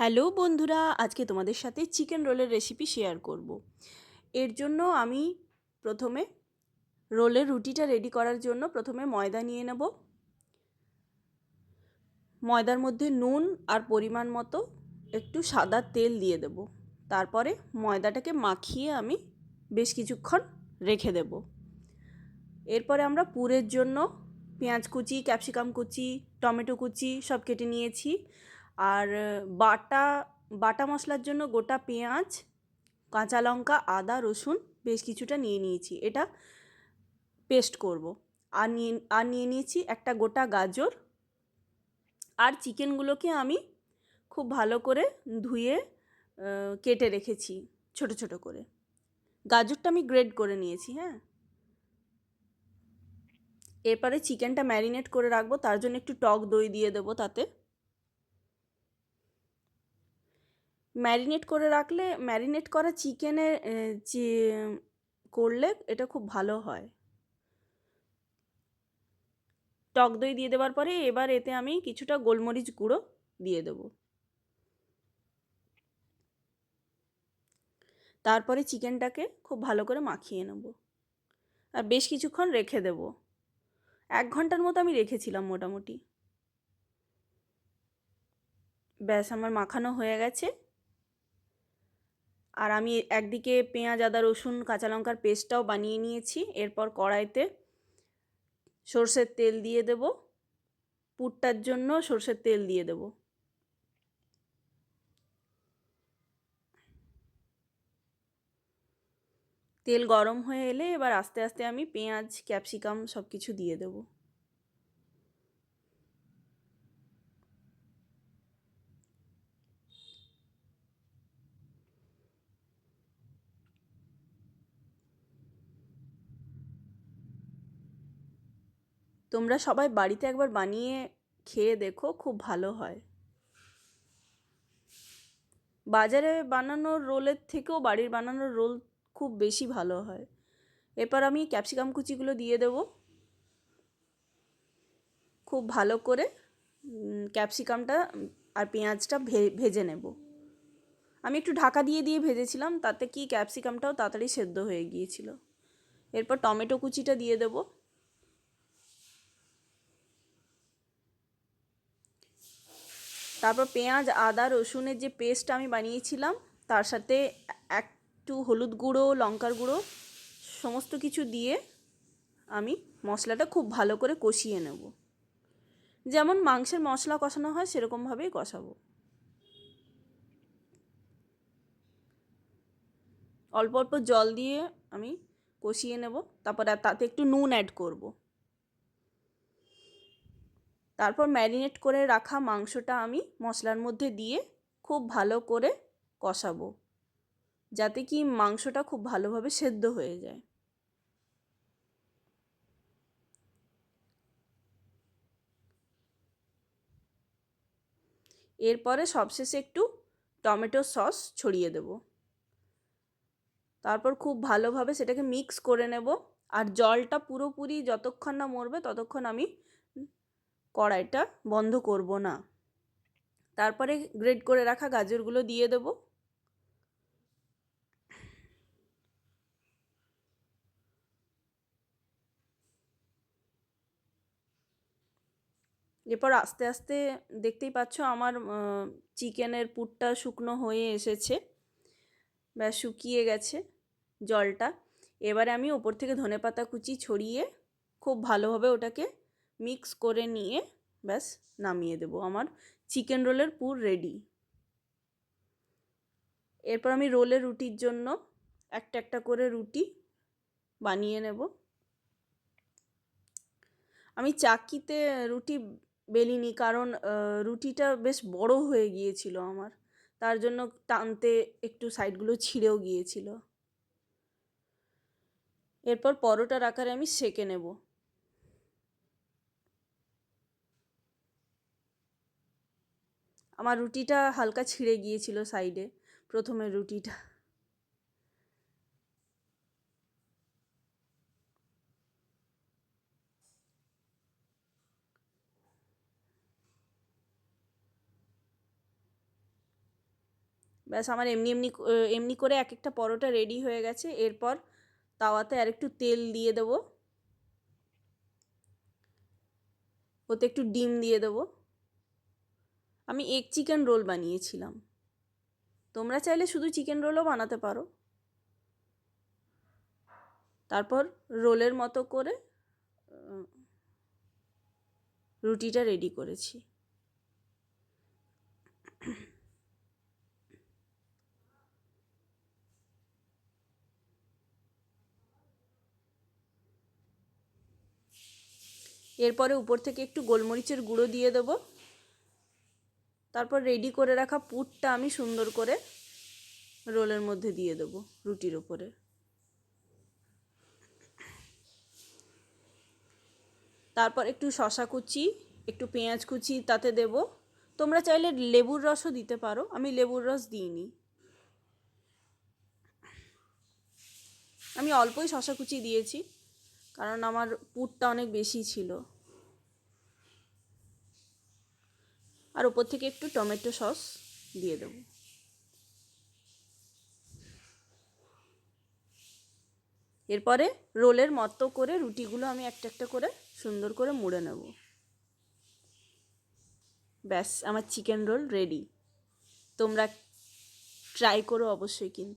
Hello বন্ধুরা, আজকে তোমাদের সাথে চিকেন রোলের রেসিপি শেয়ার করব। এর জন্য আমি প্রথমে রোলের রুটিটা রেডি করার জন্য প্রথমে ময়দা নিয়ে নেব। ময়দার মধ্যে নুন আর পরিমাণ মতো একটু সাদা তেল দিয়ে দেব। তারপরে ময়দাটাকে মাখিয়ে আমি বেশ কিছুক্ষণ রেখে দেব। এরপরে আমরা পুরের জন্য পেঁয়াজ কুচি, ক্যাপসিকাম কুচি, টমেটো কুচি সব কেটে নিয়েছি। আর বাটা মশলার জন্য গোটা পেঁয়াজ, কাঁচা লঙ্কা, আদা, রসুন বেশ কিছুটা নিয়ে নিয়েছি, এটা পেস্ট করব। আর নিয়ে নিয়েছি একটা গোটা গাজর। আর চিকেনগুলোকে আমি খুব ভালো করে ধুয়ে কেটে রেখেছি ছোট ছোট করে। গাজরটা আমি গ্রেড করে নিয়েছি। হ্যাঁ, এরপরে চিকেনটা ম্যারিনেট করে রাখবো, তার জন্য একটু টক দই দিয়ে দেবো তাতে। ম্যারিনেট করা চিকেনে করলে এটা খুব ভালো হয়। টক দই দিয়ে দেওয়ার পরে এবার এতে আমি কিছুটা গোলমরিচ গুঁড়ো দিয়ে দেবো। তারপরে চিকেনটাকে খুব ভালো করে মাখিয়ে নেব আর বেশ কিছুক্ষণ রেখে দেব। 1 ঘন্টার মতো আমি রেখেছিলাম মোটামুটি। ব্যাস, আমার মাখানো হয়ে গেছে। আর আমি একদিকে পেঁয়াজ, আদা, রসুন, কাঁচা লঙ্কার পেস্টটাও বানিয়ে নিয়েছি। এরপর কড়াইতে সরষের তেল দিয়ে দেব। পুরটার জন্য সরষের তেল দিয়ে দেব। তেল গরম হয়ে এলে এবার আস্তে আস্তে আমি পেঁয়াজ, ক্যাপসিকাম সব কিছু দিয়ে দেব। তোমরা সবাই বাড়িতে একবার বানিয়ে খেয়ে দেখো, খুব ভালো হয়। বাজারে বানানো রোলের থেকেও বাড়ির বানানো রোল খুব বেশি ভালো হয়। এরপর আমি ক্যাপসিকাম কুচিগুলো দিয়ে দেব। খুব ভালো করে ক্যাপসিকামটা আর পেঁয়াজটা ভেজে নেব। আমি একটু ঢাকা দিয়ে দিয়ে ভেজেছিলাম, তাতে কি ক্যাপসিকামটাও তাড়াতাড়ি সেদ্ধ হয়ে গিয়েছিল। এরপর টমেটো কুচিটা দিয়ে দেব। তারপর পেঁয়াজ, আদা, রসুনের যে পেস্টটা আমি বানিয়েছিলাম তার সাথে একটু হলুদ গুঁড়ো, লঙ্কার গুঁড়ো সমস্ত কিছু দিয়ে আমি মশলাটা খুব ভালো করে কষিয়ে নেব। যেমন মাংসের মশলা কষানো হয় সেরকমভাবেই কষাবো। অল্প অল্প জল দিয়ে আমি কষিয়ে নেব। তারপর তাতে একটু নুন অ্যাড করব। তারপর ম্যারিনেট করে রাখা মাংসটা আমি মশলার মধ্যে দিয়ে খুব ভালো করে কষাবো, যাতে কি মাংসটা খুব ভালোভাবে সেদ্ধ হয়ে যায়। এরপরে সবশেষে একটু টমেটো সস ছড়িয়ে দেব। তারপর খুব ভালোভাবে সেটাকে মিক্স করে নেব। আর জলটা পুরোপুরি যতক্ষণ না মরবে ততক্ষণ আমি কড়াইটা বন্ধ করব না। তারপরে গ্রেট করে রাখা গাজরগুলো দিয়ে দেব। এরপর আস্তে আস্তে দেখতেই পাচ্ছ আমার চিকেনের পুরটা শুকনো হয়ে এসেছে, ব্যাস শুকিয়ে গেছে জলটা। এবারে আমি ওপর থেকে ধনেপাতা কুচি ছড়িয়ে খুব ভালোভাবে ওটাকে মিক্স করে নিয়ে ব্যাস নামিয়ে দেবো। আমার চিকেন রোলের পুর রেডি। এরপর আমি রোলের রুটির জন্য একটা একটা করে রুটি বানিয়ে নেব। আমি চাকিতে রুটি বেলিনি, কারণ রুটিটা বেশ বড় হয়ে গিয়েছিল আমার, তার জন্য টানতে একটু সাইডগুলো ছিঁড়েও গিয়েছিল। এরপর পরোটার আকারে আমি সেঁকে নেব। আমার রুটিটা হালকা ছিঁড়ে গিয়েছিল সাইডে, প্রথমের রুটিটা। ব্যাস আমার এমনি করে এক একটা পরোটা রেডি হয়ে গেছে। এরপর তাওয়াতে আর একটু তেল দিয়ে দেবো, ওতে একটু ডিম দিয়ে দেবো। আমি এগ চিকেন রোল বানিয়েছিলাম, তোমরা চাইলে শুধু চিকেন রোলও বানাতে পারো। তারপর রোলের মতো করে রুটিটা রেডি করেছি। এরপরে উপর থেকে একটু গোলমরিচের গুঁড়ো দিয়ে দেবো। তারপর রেডি করে রাখা পুরটা আমি সুন্দর করে রোলের মধ্যে দিয়ে দেবো, রুটির ওপরে। তারপর একটু শসা কুচি, একটু পেঁয়াজ কুচি তাতে দেব। তোমরা চাইলে লেবুর রসও দিতে পারো, আমি লেবুর রস দিইনি। আমি অল্পই শসা কুচি দিয়েছি, কারণ আমার পুরটা অনেক বেশি ছিল। আর ওপর থেকে একটু টমেটো সস দিয়ে দেব। এরপরে রোলের মতো করে রুটিগুলো আমি একটা একটা করে সুন্দর করে মুড়ে নেব। ব্যাস, আমার চিকেন রোল রেডি। তোমরা ট্রাই করো অবশ্যই কিন্তু।